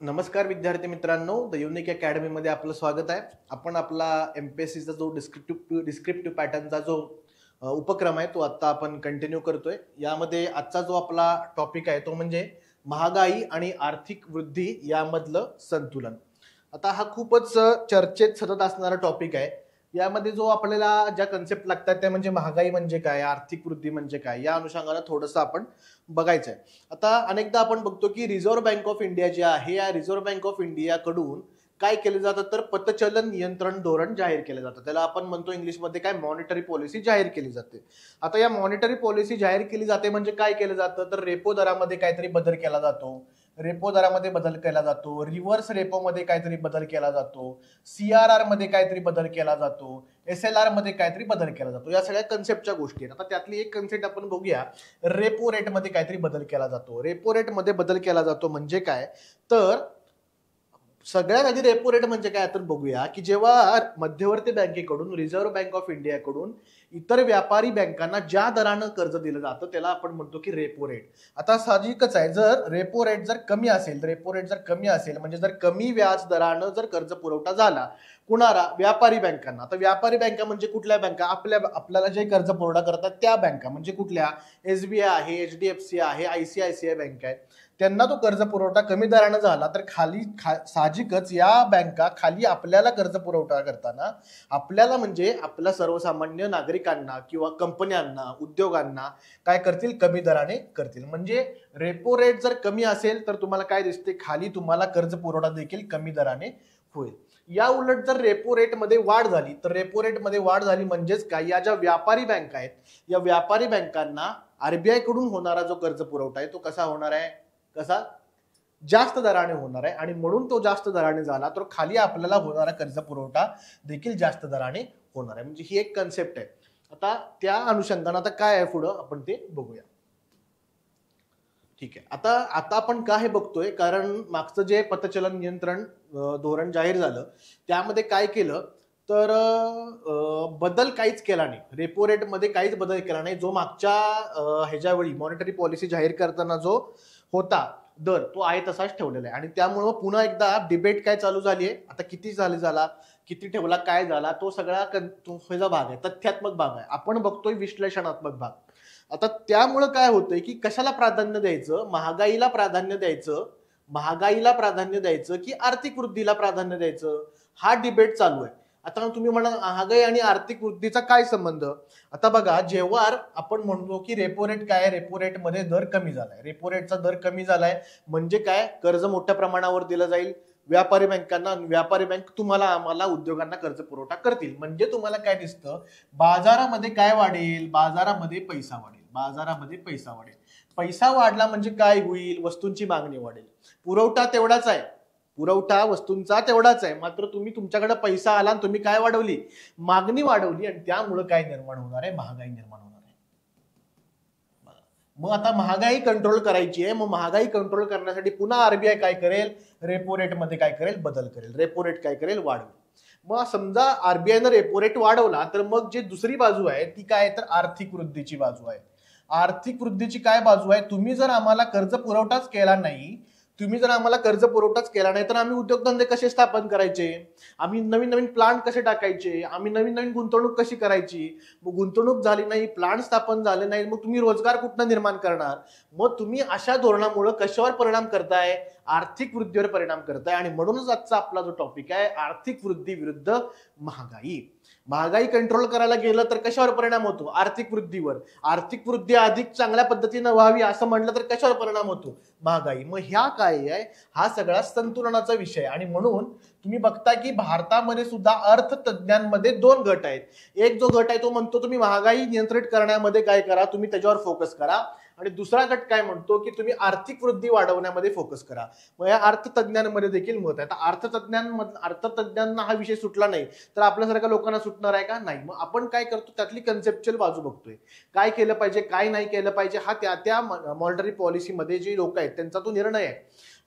नमस्कार विद्यार्थी मित्रांनो, द युनिक अकॅडमीमध्ये आपलं स्वागत आहे. आपण आपला एमपीएससीचा जो डिस्क्रिप्टिव्ह पॅटर्नचा जो उपक्रम आहे तो आता आपण कंटिन्यू करतोय. यामध्ये आजचा जो आपला टॉपिक आहे तो म्हणजे महागाई आणि आर्थिक वृद्धी यामधलं संतुलन. आता हा खूपच चर्चेत सतत असणारा टॉपिक आहे. यामध्ये जो आपल्याला ज्या कन्सेप्ट लागतात त्या म्हणजे महागाई म्हणजे काय, आर्थिक वृद्धी म्हणजे काय, या अनुषंगाने थोडंसं आपण बघायचं आहे. आता अनेकदा आपण बघतो की रिझर्व्ह बँक ऑफ इंडिया जे आहे या रिझर्व्ह बँक ऑफ इंडियाकडून काय केलं जातं तर पतचलन नियंत्रण धोरण जाहीर केलं जातं. त्याला आपण म्हणतो इंग्लिशमध्ये काय, मॉनिटरी पॉलिसी जाहीर केली जाते. आता या मॉनिटरी पॉलिसी जाहीर केली जाते म्हणजे काय केलं जातं तर रेपो दरामध्ये काहीतरी बदल केला जातो. रेपो दरामध्ये बदल केला जातो, रिव्हर्स रेपो मध्ये काहीतरी बदल केला जातो, सीआरआर मध्ये काहीतरी बदल केला जातो, एसएलआर मध्ये काहीतरी बदल केला जातो. या सगळ्या कन्सेप्टच्या गोष्टी आहेत. आता त्यातली एक कन्सेप्ट आपण बघूया. रेपो रेट मध्ये काहीतरी बदल केला जातो. रेपो रेट मध्ये बदल केला जातो म्हणजे काय तर सगळ्यात आधी रेपो रेट म्हणजे काय तर बघूया की जेव्हा मध्यवर्ती बँकेकडून, रिझर्व्ह बँक ऑफ इंडियाकडून इतर व्यापारी बँकांना ज्या दरानं कर्ज दिलं जातं त्याला आपण म्हणतो की रेपो रेट. आता साहजिकच आहे, जर रेपो रेट जर कमी असेल म्हणजे जर कमी व्याज दरानं जर कर्ज पुरवठा झाला कुणाला, व्यापारी बँकांना. आता व्यापारी बँका म्हणजे कुठल्या बँका, आपल्याला जे कर्ज पुरवठा करतात त्या बँका म्हणजे कुठल्या, एसबीआय आहे, एचडीएफसी आहे, आयसीआयसीआय बँक आहे. त्यांना तो कर्ज पुरवठा कमी दरानं झाला तर साहजिकच या बँका खाली आपल्याला कर्ज पुरवठा करताना आपल्याला म्हणजे आपल्या सर्वसामान्य नागरिकांना किंवा कंपन्यांना, उद्योगांना काय करतील, कमी दराने करतील. म्हणजे रेपो रेट जर कमी असेल तर तुम्हाला काय दिसते, खाली तुम्हाला कर्ज पुरवठा देखील कमी दराने होईल. या उलट जर रेपो रेट मध्ये वाढ झाली तर रेपो रेट मध्ये वाढ झाली म्हणजेच काय, या ज्या व्यापारी बँका आहेत या व्यापारी बँकांना आरबीआय कडून होणारा जो कर्ज पुरवठा आहे तो कसा होणार आहे, जास्त दराने होणार आहे. आणि म्हणून तो जास्त दराने झाला तर खाली आपल्याला होणारा कर्ज पुरवठा देखील जास्त दराने होणार आहे. म्हणजे ही एक कन्सेप्ट आहे. आता त्या अनुषंगाने आता काय आहे पुढं आपण ते बघूया. ठीक आहे. आता आपण का हे बघतोय, कारण मागचं जे पतचलन नियंत्रण धोरण जाहीर झालं त्यामध्ये काय केलं तर बदल काहीच केला नाही. रेपो रेट मध्ये काहीच बदल केला नाही. जो मागच्या ह्याच्यावेळी मॉनिटरी पॉलिसी जाहीर करताना जो होता दर तो आहे तसाच ठेवलेला आहे. आणि त्यामुळं पुन्हा एकदा डिबेट काय चालू झाली आहे. आता किती झाला, किती ठेवला, काय झाला, तो सगळा ह्याचा भाग आहे, तथ्यात्मक भाग आहे. आपण बघतोय विश्लेषणात्मक भाग. आता त्यामुळं काय होतंय की कशाला प्राधान्य द्यायचं, महागाईला प्राधान्य द्यायचं की आर्थिक वृद्धीला प्राधान्य द्यायचं, हा डिबेट चालू आहे. आता तुम्ही म्हणा महागाई आणि आर्थिक वृद्धीचा काय संबंध. आता बघा, जेव्हा आपण म्हणतो की रेपो रेट काय, रेपो रेट मध्ये दर कमी झालाय, रेपो रेटचा दर कमी झालाय म्हणजे काय, कर्ज मोठ्या प्रमाणावर दिलं जाईल व्यापारी बँकांना. व्यापारी बँक तुम्हाला, आम्हाला, उद्योगांना कर्ज पुरवठा करतील. म्हणजे तुम्हाला काय दिसतं, बाजारामध्ये काय वाढेल, बाजारामध्ये पैसा वाढेल. पैसा वाढला म्हणजे काय होईल, वस्तूंची मागणी वाढेल. पुरवठा वस्तूंचा तेवढाच आहे, मात्र तुम्ही तुमच्याकडे पैसा आला आणि तुम्ही काय वाढवली, मागणी वाढवली. आणि त्यामुळे काय निर्माण होणार आहे, महागाई निर्माण होणार आहे. मग आता महागाई कंट्रोल करायची आहे. मग महागाई कंट्रोल करण्यासाठी पुन्हा आरबीआय काय करेल, रेपो रेट मध्ये काय करेल, बदल करेल. रेपो रेट काय करेल, वाढवेल. मग समजा आरबीआयनं रेपो रेट वाढवला तर मग जे दुसरी बाजू आहे ती काय तर आर्थिक वृद्धीची बाजू आहे. आर्थिक वृद्धीची काय बाजू आहे, तुम्ही जर आम्हाला कर्ज पुरवठाच केला नाही तर आम्ही उद्योगधंदे कसे स्थापन करायचे, आम्ही नवीन नवीन प्लांट कसे टाकायचे, आम्ही नवीन नवीन गुंतवणूक कशी करायची. मग गुंतवणूक झाली नाही, प्लांट स्थापन झाले नाही, मग तुम्ही रोजगार कुठनं निर्माण करणार. मग तुम्ही अशा धोरणामुळे कशावर परिणाम करताय, आर्थिक वृद्धीवर परिणाम करताय. आणि म्हणूनच आजचा आपला जो टॉपिक आहे, आर्थिक वृद्धी विरुद्ध महागाई. महागाई कंट्रोल करायला गेलं तर कशावर परिणाम होतो, आर्थिक वृद्धीवर. आर्थिक वृद्धी अधिक चांगल्या पद्धतीनं व्हावी असं म्हटलं तर कशावर परिणाम होतो, महागाई. मग ह्या काय आहे, हा सगळा संतुलनाचा विषय. आणि म्हणून तुम्ही बघता की भारतामध्ये सुद्धा अर्थतज्ञांमध्ये दोन गट आहेत. एक जो गट आहे तो म्हणतो तुम्ही महागाई नियंत्रित करण्यामध्ये काय करा, तुम्ही त्याच्यावर फोकस करा. आणि दुसरा गट काय म्हणतो की तुम्ही आर्थिक वृद्धी वाढवण्यामध्ये फोकस करा. मग या अर्थतज्ञांमध्ये देखील मत आहे. आता अर्थतज्ञांना हा विषय सुटला नाही तर आपल्यासारख्या लोकांना सुटणार आहे का, नाही. मग आपण काय करतो, त्यातली कन्सेप्च्युअल बाजू बघतोय, काय केलं पाहिजे, काय नाही केलं पाहिजे. हा त्या मॉनिटरी पॉलिसीमध्ये जे लोक आहेत त्यांचा तो निर्णय आहे.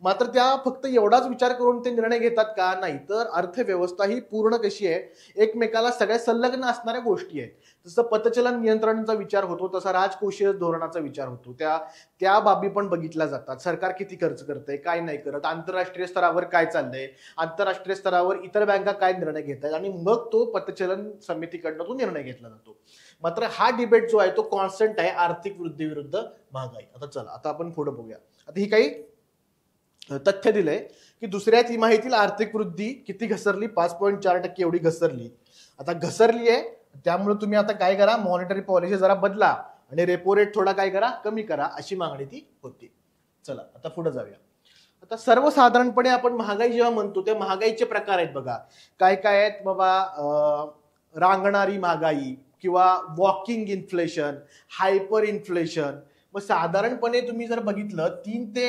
मात्र त्या फक्त एवढाच विचार करून ते निर्णय घेतात का? नाही. तर अर्थव्यवस्था ही पूर्ण कशी आहे, एकमेकाला सगळ्या संलग्न असणाऱ्या गोष्टी आहेत. जसं पतचलन नियंत्रणाचा विचार होतो तसा राजकोषीय धोरणाचा विचार होतो. त्या त्या बाबी पण बघितल्या जातात. सरकार किती खर्च करतंय, काय नाही करत, आंतरराष्ट्रीय स्तरावर काय चाललंय, आंतरराष्ट्रीय स्तरावर इतर बँका काय निर्णय घेत आहेत आणि मग तो पतचलन समितीकडनं तो निर्णय घेतला जातो. मात्र हा डिबेट जो आहे तो कॉन्स्टंट आहे, आर्थिक वृद्धी विरुद्ध महागाई. आता चला, आता आपण पुढे बघूया. आता ही काही तथ्य दिलंय की दुसऱ्या तिमाहीतील आर्थिक वृद्धी किती घसरली, 5.4% एवढी घसरली. आता घसरली आहे, त्यामुळे तुम्ही आता काय करा, मॉनिटरी पॉलिसी जरा बदला आणि रेपो रेट थोडा काय करा, कमी करा, अशी मागणी ती होती. चला आता पुढे जाऊया. आता सर्वसाधारणपणे आपण महागाई जेव्हा म्हणतो ते महागाईचे प्रकार आहेत बघा. काय काय आहेत बाबा? रांगणारी महागाई किंवा वॉकिंग इन्फ्लेशन, हायपर इन्फ्लेशन. मग साधारणपणे तुम्ही जर बघितलं 3 ते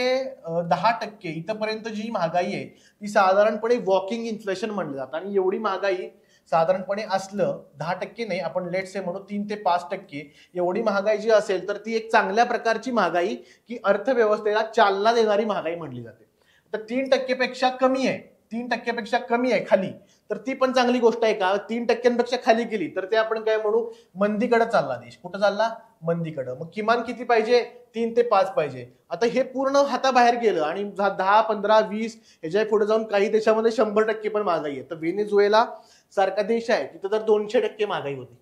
10% इथपर्यंत जी महागाई आहे ती साधारणपणे वॉकिंग इन्फ्लेशन म्हणलं जातं. आणि एवढी महागाई साधारणपणे असलं 10% नाही, आपण लेट से म्हणू 3 ते 5% एवढी महागाई जी असेल तर ती एक चांगल्या प्रकारची महागाई की अर्थव्यवस्थेला चालना देणारी महागाई म्हणली जाते. तर 3% पेक्षा कमी आहे, 3% पेक्षा कमी आहे खाली, तर ती पण चांगली गोष्ट आहे का? 3% खाली गेली तर ते आपण काय म्हणू, मंदीकडे चालला देश. कुठं चालला? मंदीकडे. मग किमान किती पाहिजे? 3 ते 5 पाहिजे. आता हे पूर्ण हाताबाहेर गेलं आणि 10, 15, 20 ह्याच्या पुढे जाऊन काही देशामध्ये 100% पण महागाई आहे. तर व्हेनेझुएला सारखा देश आहे तिथं तर 200% महागाई होती.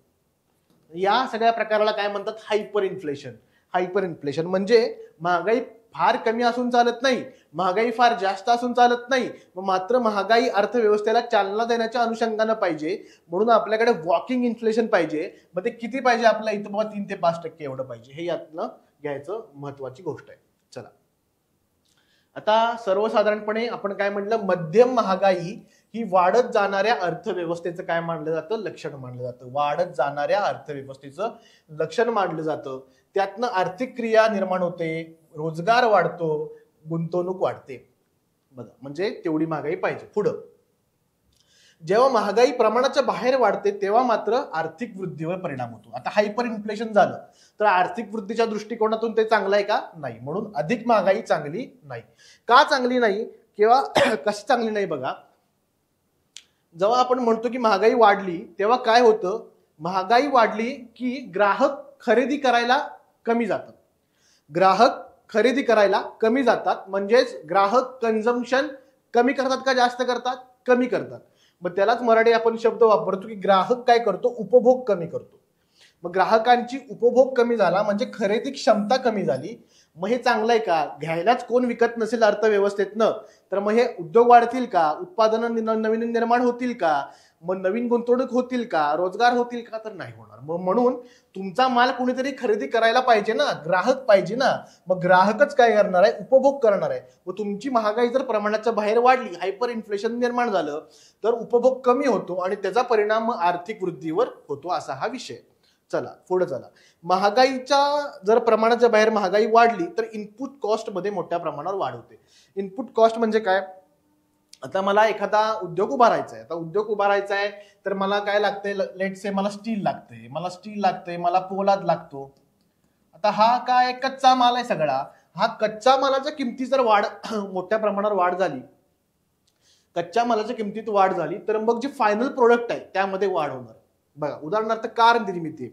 या सगळ्या प्रकाराला काय म्हणतात? Hyper inflation. हायपर इन्फ्लेशन म्हणजे महागाई फार कमी असून चालत नाही, महागाई फार जास्त असून चालत नाही, मात्र महागाई अर्थव्यवस्थेला चालना देण्याच्या अनुषंगानं पाहिजे. म्हणून आपल्याकडे वॉकिंग इन्फ्लेशन पाहिजे. मग ते किती पाहिजे? आपल्या इथं बाबा 3 ते 5% एवढं पाहिजे. हे यातनं घ्यायचं महत्वाची गोष्ट आहे. चला आता सर्वसाधारणपणे आपण काय म्हटलं, मध्यम महागाई ही वाढत जाणाऱ्या अर्थव्यवस्थेचं काय मानलं जातं? लक्षण मानलं जातं. वाढत जाणाऱ्या अर्थव्यवस्थेचं लक्षण मानलं जातं. त्यातनं आर्थिक क्रिया निर्माण होते, रोजगार वाढतो, गुंतवणूक वाढते. बघा, म्हणजे तेवढी महागाई पाहिजे. पुढं जेव्हा महागाई प्रमाणाच्या बाहेर वाढते तेव्हा मात्र आर्थिक वृद्धीवर परिणाम होतो. आता हायपर इन्फ्लेशन झालं तर आर्थिक वृद्धीच्या दृष्टिकोनातून ते चांगलं आहे का? नाही. म्हणून अधिक महागाई चांगली नाही. का चांगली नाही किंवा कशी चांगली नाही? बघा, जेव्हा आपण म्हणतो की महागाई वाढली तेव्हा काय होतं? महागाई वाढली की ग्राहक खरेदी करायला कमी जातात. ग्राहक खरेदी करायला कमी जातात म्हणजेच ग्राहक कन्झम्पशन कमी करतात का जास्त करतात? कमी करतात. मग त्यालाच मराठी आपण शब्द वापरतो की ग्राहक काय करतो? उपभोग कमी करतो. मग ग्राहकांची उपभोग कमी झाला म्हणजे खरेदी क्षमता कमी झाली. मग हे चांगलं आहे का? घ्यायलाच कोण विकत नसेल अर्थव्यवस्थेतनं तर मग हे उद्योग वाढतील का? उत्पादनं नवीन निर्माण होतील का? मग नवीन गुंतवणूक होतील का? रोजगार होतील का? तर नाही होणार. मग म्हणून तुमचा माल कुणीतरी खरेदी करायला पाहिजे ना, ग्राहक पाहिजे ना. मग ग्राहकच काय करणार आहे? उपभोग करणार आहे. मग तुमची महागाई जर प्रमाणाच्या बाहेर वाढली, हायपर इन्फ्लेशन निर्माण झालं तर उपभोग कमी होतो आणि त्याचा परिणाम आर्थिक वृद्धीवर होतो. असा हा विषय. चला पुढे चला. महागाईच्या जर प्रमाणाच्या बाहेर महागाई वाढली तर इनपुट कॉस्ट मध्ये मोठ्या प्रमाणावर वाढ होते. इनपुट कॉस्ट म्हणजे काय? आता मला एखादा उद्योग उभारायचा आहे. आता उद्योग उभारायचा आहे तर मला काय लागतंय? लेट से मला स्टील लागतंय, मला पोलाद लागतो. आता हा काय कच्चा माल आहे सगळा. हा कच्च्या मालाच्या किमती जर मोठ्या प्रमाणावर वाढ झाली, कच्च्या मालाच्या किमतीत वाढ झाली तर मग जे फायनल प्रोडक्ट आहे त्यामध्ये वाढ होणार. बघा, उदाहरणार्थ कार निर्मिती.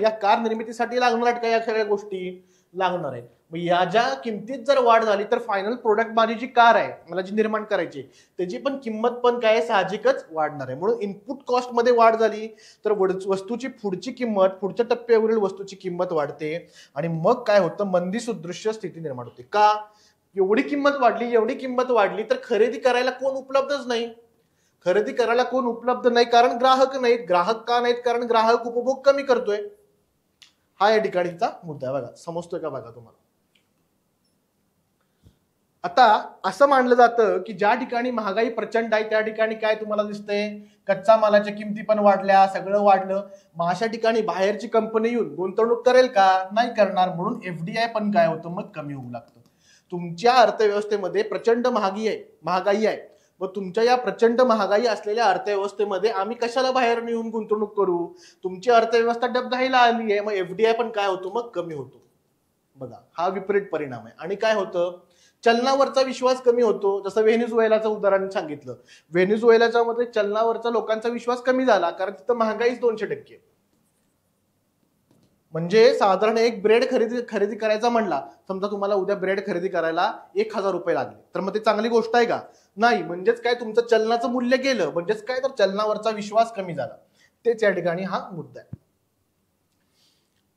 या कार निर्मितीसाठी लागणार काय? या सगळ्या गोष्टी लागणार आहे. मग या ज्या किमतीत जर वाढ झाली तर फायनल प्रोडक्ट माझी जी कार आहे मला जी निर्माण करायची त्याची पण किंमत पण काय साहजिकच वाढणार आहे. म्हणून इनपुट कॉस्ट मध्ये वाढ झाली तर वस्तूची पुढची किंमत, पुढच्या टप्प्यावरील वस्तूची किंमत वाढते आणि मग काय होतं? मंदी सदृश्य स्थिती निर्माण होते. का? एवढी किंमत वाढली तर खरेदी करायला कोण उपलब्धच नाही. खरेदी करायला कोण उपलब्ध नाही कारण ग्राहक नाहीत. ग्राहक का नाहीत? कारण ग्राहक उपभोग कमी करतोय. हा या ठिकाणीचा मुद्दा आहे. बघा, समजतोय का? बघा तुम्हाला आता असं मानलं जातं की ज्या ठिकाणी महागाई प्रचंड आहे त्या ठिकाणी काय तुम्हाला दिसतंय? कच्च्या मालाच्या किमती पण वाढल्या, सगळं वाढलं. मग अशा ठिकाणी बाहेरची कंपनी येऊन गुंतवणूक करेल का? नाही करणार. म्हणून एफडीआय पण काय होतं? मग कमी होऊ लागतं. तुमच्या अर्थव्यवस्थेमध्ये प्रचंड महागाई आहे. व तुमच्या या प्रचंड महागाई असलेल्या अर्थव्यवस्थेमध्ये आम्ही कशाला बाहेर येऊन गुंतवणूक करू? तुमची अर्थव्यवस्था डबघाईला आली आहे. मग एफडीआय पण काय होतो? मग कमी होतो. बघा हा विपरीत परिणाम आहे. आणि काय होतं, चलनावरचा विश्वास कमी होतो. जसं व्हेनेझुएलाचं उदाहरण सांगितलं, व्हेनेझुएलाच्या मध्ये चलनावरचा लोकांचा विश्वास कमी झाला कारण तिथं महागाईच 200%. म्हणजे साधारण एक ब्रेड खरेदी करायचा म्हणला, समजा तुम्हाला उद्या ब्रेड खरेदी करायला 1000 रुपये लागले, तर मग ते चांगली गोष्ट आहे का? नाही. म्हणजेच काय, तुमचं चलनाचं मूल्य गेलं. म्हणजेच काय, तर चलनावरचा विश्वास कमी झाला. तेच या ठिकाणी हा मुद्दा आहे.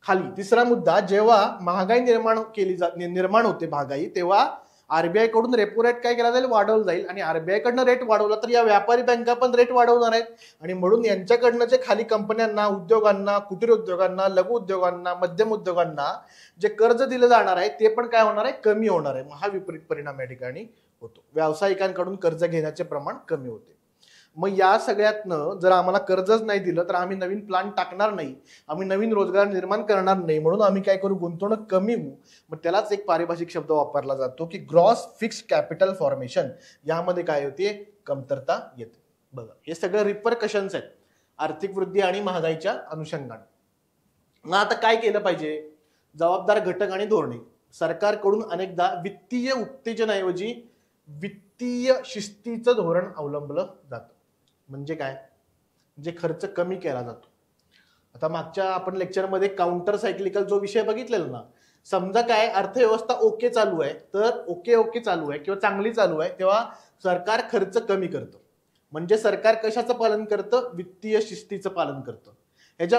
खाली तिसरा मुद्दा, जेव्हा महागाई निर्माण होते महागाई, तेव्हा आरबीआय कडून रेपो रेट काय केला जाईल, वाढवलं जाईल. आणि आरबीआय कडनं रेट वाढवला तर या व्यापारी बँका पण रेट वाढवणार आहेत. आणि म्हणून यांच्याकडनं जे खाली कंपन्यांना, उद्योगांना, कुटीर उद्योगांना, लघु उद्योगांना, मध्यम उद्योगांना जे कर्ज दिलं जाणार आहे ते पण काय होणार आहे, कमी होणार आहे. हा विपरीत परिणाम या ठिकाणी होतो. व्यावसायिकांकडून कर्ज घेण्याचे प्रमाण कमी होते. मग या सगळ्यातनं जर आम्हाला कर्जच नाही दिलं तर आम्ही नवीन प्लांट टाकणार नाही, आम्ही नवीन रोजगार निर्माण करणार नाही. म्हणून आम्ही काय करू, गुंतवणूक कमी होऊ. मग त्यालाच एक पारिभाषिक शब्द वापरला जातो की ग्रॉस फिक्स्ड कॅपिटल फॉर्मेशन. यामध्ये काय होते, कमतरता येते. बघा हे सगळं रिपरकशन्स आहेत आर्थिक वृद्धी आणि महागाईच्या अनुषंगाने. मग आता काय केलं पाहिजे, जबाबदार घटक आणि धोरणे. सरकारकडून अनेकदा वित्तीय उत्तेजनाऐवजी वित्तीय शिस्तीचं धोरण अवलंबलं जातं. म्हणजे काय, जे खर्च कमी केला जातो. आता मागच्या आपण लेक्चरमध्ये काउंटर सायक्लिकल जो विषय बघितलेला ना, समजा काय अर्थव्यवस्था ओके चालू आहे, तर ओके चालू आहे किंवा चांगली चालू आहे, तेव्हा सरकार खर्च कमी करतं. म्हणजे सरकार कशाचं पालन करतं, वित्तीय शिस्तीचं पालन करतं. ह्याच्या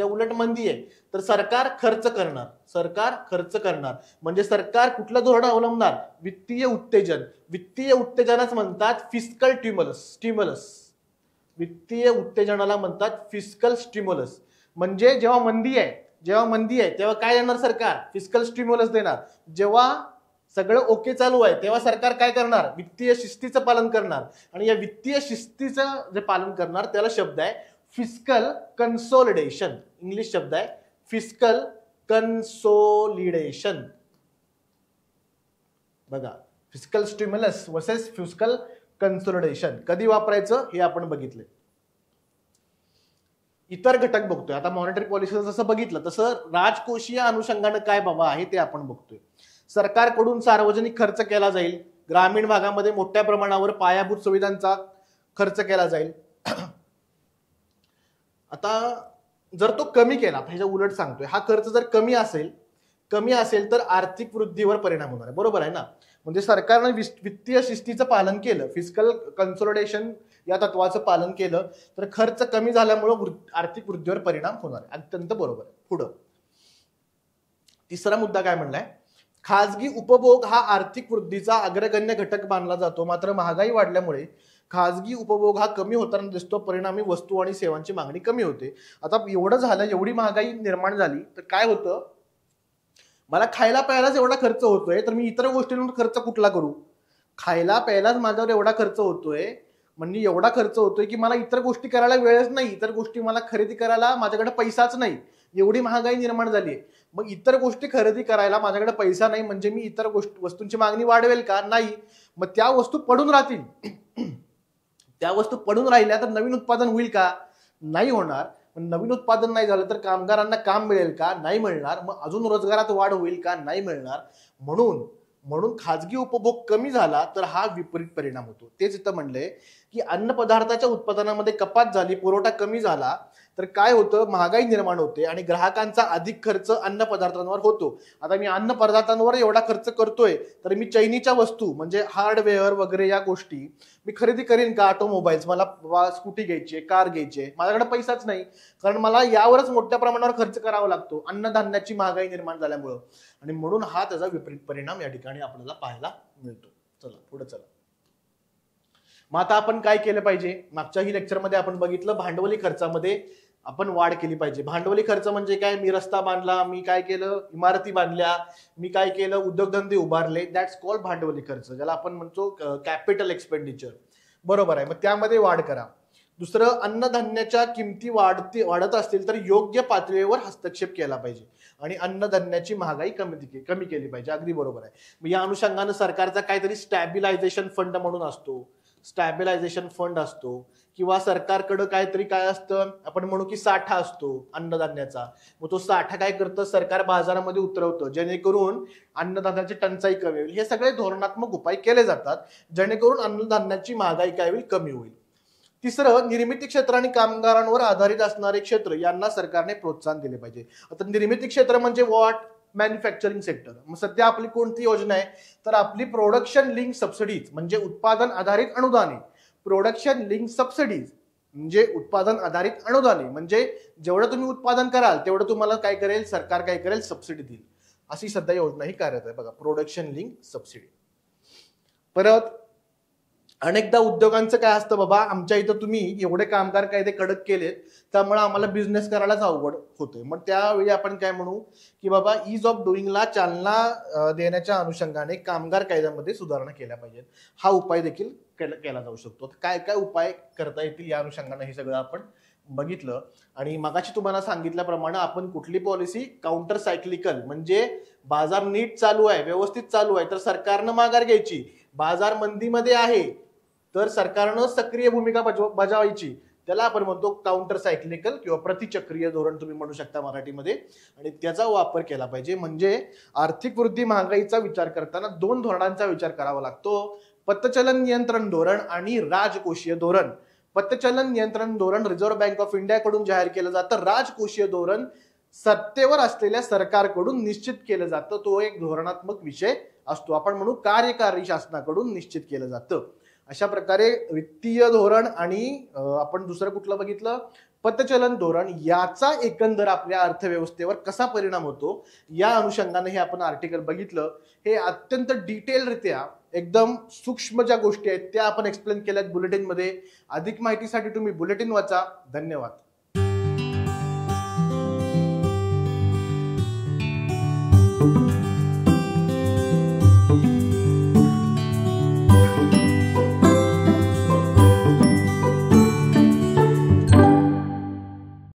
उलट मंदी आहे तर सरकार खर्च करणार. म्हणजे सरकार कुठलं धोरण अवलंबणार, वित्तीय उत्तेजनाच म्हणतात फिस्कल स्टिम्युलस. वित्तीय उत्तेजनाला म्हणतात फिस्कल स्टिम्युलस. म्हणजे जेव्हा मंदी आहे तेव्हा काय देणार सरकार, फिस्कल स्टिम्युलस देणार. जेव्हा सगळं ओके चालू आहे तेव्हा सरकार काय करणार, वित्तीय शिस्तीचं पालन करणार. आणि या वित्तीय शिस्तीचं जे पालन करणार त्याला शब्द आहे फिस्कल कन्सोलिडेशन. इंग्लिश शब्द आहे फिस्कल कन्सोलिडेशन. बघा, fiscal stimulus versus fiscal consolidation कधी वापरायचं हे आपण बघितले. इतर घटक बघतोय. आता मॉनिटरी पॉलिसी जसं बघितलं तसं राजकोषीय अनुषंगानं काय बाबा आहे ते आपण बघतोय. सरकारकडून सार्वजनिक खर्च केला जाईल. ग्रामीण भागामध्ये मोठ्या प्रमाणावर पायाभूत सुविधांचा खर्च केला जाईल. आता जर तो कमी केला, ह्याच्या उलट सांगतोय, हा खर्च जर कमी असेल तर आर्थिक वृद्धीवर परिणाम होणार आहे. बरोबर आहे ना. म्हणजे सरकारने वित्तीय शिस्तीचं पालन केलं, फिस्कल कन्सोलिडेशन या तत्वाचं पालन केलं तर खर्च कमी झाल्यामुळे आर्थिक वृद्धीवर परिणाम होणार आहे. अत्यंत बरोबर आहे. पुढं तिसरा मुद्दा काय म्हणलाय, खाजगी उपभोग हा आर्थिक वृद्धीचा अग्रगण्य घटक मानला जातो. मात्र महागाई वाढल्यामुळे खाजगी उपभोग हा कमी होताना दिसतो. परिणामी वस्तू आणि सेवांची मागणी कमी होते. आता एवढं झालं, एवढी महागाई निर्माण झाली तर काय होतं, मला खायला प्यायलाच एवढा खर्च होतोय तर मी इतर गोष्टींवर खर्च कुठला करू. खायला प्यायलाच माझ्यावर एवढा खर्च होतोय, म्हणजे एवढा खर्च होतोय की मला इतर गोष्टी करायला वेळच नाही, इतर गोष्टी मला खरेदी करायला माझ्याकडे पैसाच नाही. एवढी महागाई निर्माण झाली आहे. मग इतर गोष्टी खरेदी करायला माझ्याकडे पैसा नाही म्हणजे मी इतर वस्तूंची मागणी वाढवेल का, नाही. मग त्या वस्तू पडून राहतील. त्या वस्तू पडून राहिल्या तर नवीन उत्पादन होईल का, नाही होणार. नवीन उत्पादन नाही झालं तर कामगारांना काम मिळेल का, नाही मिळणार. मग अजून रोजगारात वाढ होईल का, नाही मिळणार. म्हणून खाजगी उपभोग कमी झाला तर हा विपरीत परिणाम होतो. तेच इथं म्हणलंय की अन्न पदार्थाच्या उत्पादनामध्ये कपात झाली, पुरवठा कमी झाला तर काय होतं, महागाई निर्माण होते आणि ग्राहकांचा अधिक खर्च अन्न पदार्थांवर होतो. आता मी अन्न पदार्थांवर एवढा खर्च करतोय तर मी चैनीच्या वस्तू म्हणजे हार्डवेअर वगैरे या गोष्टी मी खरेदी करीन का, ऑटोमोबाईल्स, मला स्कूटी घ्यायची, कार घ्यायची, माझ्याकडे पैसाच नाही कारण मला यावरच मोठ्या प्रमाणावर खर्च करावा लागतो अन्नधान्याची महागाई निर्माण झाल्यामुळं. आणि म्हणून हा त्याचा विपरीत परिणाम या ठिकाणी आपल्याला पाहायला मिळतो. चला पुढे चला. मग आता आपण काय केलं पाहिजे, मागच्याही लेक्चरमध्ये आपण बघितलं भांडवली खर्चामध्ये आपण वाढ केली पाहिजे. भांडवली खर्च म्हणजे काय, मी रस्ता बांधला, मी काय केलं, इमारती बांधल्या, मी काय केलं, उद्योगधंदे उभारले, दॅट्स कॉल्ड भांडवली खर्च, ज्याला आपण म्हणतो कॅपिटल एक्सपेंडिचर. बरोबर आहे. मग त्यामध्ये वाढ करा. दुसरं, अन्नधान्याच्या किमती वाढत असतील तर योग्य पातळीवर हस्तक्षेप केला पाहिजे आणि अन्नधान्याची महागाई कमी केली पाहिजे. अगदी बरोबर आहे. मग या अनुषंगानं सरकारचा काहीतरी स्टॅबिलायझेशन फंड म्हणून असतो. स्टॅबिलायझेशन फंड असतो किंवा सरकारकडं काहीतरी काय असतं, आपण म्हणू की साठा असतो अन्नधान्याचा. मग तो साठा काय करतं, सरकार बाजारामध्ये उतरवतं जेणेकरून अन्नधान्याची टंचाई कमी होईल. हे सगळे धोरणात्मक उपाय केले जातात जेणेकरून अन्नधान्याची महागाई काय होईल, कमी होईल. तिसरं, निर्मिती क्षेत्र आणि कामगारांवर आधारित असणारे क्षेत्र यांना सरकारने प्रोत्साहन दिले पाहिजे. आता निर्मिती क्षेत्र म्हणजे व्हॉट, मॅन्युफॅक्चरिंग सेक्टर. मग सध्या आपली कोणती योजना आहे, तर आपली प्रोडक्शन लिंक सबसिडीज म्हणजे उत्पादन आधारित अनुदाने. प्रोडक्शन लिंक सबसिडीज म्हणजे उत्पादन आधारित अनुदाने, म्हणजे जेवढं तुम्ही उत्पादन कराल तेवढं तुम्हाला काय करेल, सरकार काय करेल, सबसिडी देईल. अशी सध्या योजना ही कार्यरत आहे बघा, प्रोडक्शन लिंक सबसिडी. परत अनेकदा उद्योगांचं काय असतं, बाबा आमच्या इथं तुम्ही एवढे कामगार कायदे कडक केलेत त्यामुळे आम्हाला बिझनेस करायलाच अवघड होतोय. मग त्यावेळी आपण काय म्हणू की बाबा ईज ऑफ डुईंगला चालना देण्याच्या अनुषंगाने कामगार कायद्यामध्ये सुधारणा केल्या पाहिजेत. हा उपाय देखील केला जाऊ शकतो. काय काय उपाय करता येतील या अनुषंगाने हे सगळं आपण बघितलं. आणि मगाशी तुम्हाला सांगितल्याप्रमाणे आपण कुठली पॉलिसी, काउंटर सायक्लिकल म्हणजे बाजार नीट चालू आहे, व्यवस्थित चालू आहे तर सरकारनं माघार घ्यायची. बाजार मंदीमध्ये आहे तर सरकारनं सक्रिय भूमिका बजावायची. त्याला आपण म्हणतो काउंटर सायक्लिकल किंवा प्रतिचक्रीय धोरण तुम्ही म्हणू शकता मराठीमध्ये. आणि त्याचा वापर केला पाहिजे. म्हणजे आर्थिक वृद्धी महागाईचा विचार करताना दोन धोरणांचा विचार करावा लागतो, पतचलन नियंत्रण धोरण आणि राजकोषीय धोरण. पतचलन नियंत्रण धोरण रिझर्व्ह बँक ऑफ इंडियाकडून जाहीर केलं जातं. राजकोषीय धोरण सत्तेवर असलेल्या सरकारकडून निश्चित केलं जातं. तो एक धोरणात्मक विषय असतो, आपण म्हणू कार्यकारी शासनाकडून निश्चित केलं जातं. अशा प्रकारे वित्तीय धोरण आणि आपण दुसरं कुठलं बघितलं, पतचलन धोरण, याचा एकंदर आपल्या अर्थव्यवस्थेवर कसा परिणाम होतो या अनुषंगाने हे आपण आर्टिकल बघितलं. हे अत्यंत डिटेलरित्या एकदम सूक्ष्म ज्या गोष्टी आहेत त्या आपण एक्सप्लेन केल्यात बुलेटिनमध्ये. अधिक माहितीसाठी तुम्ही बुलेटिन वाचा. धन्यवाद.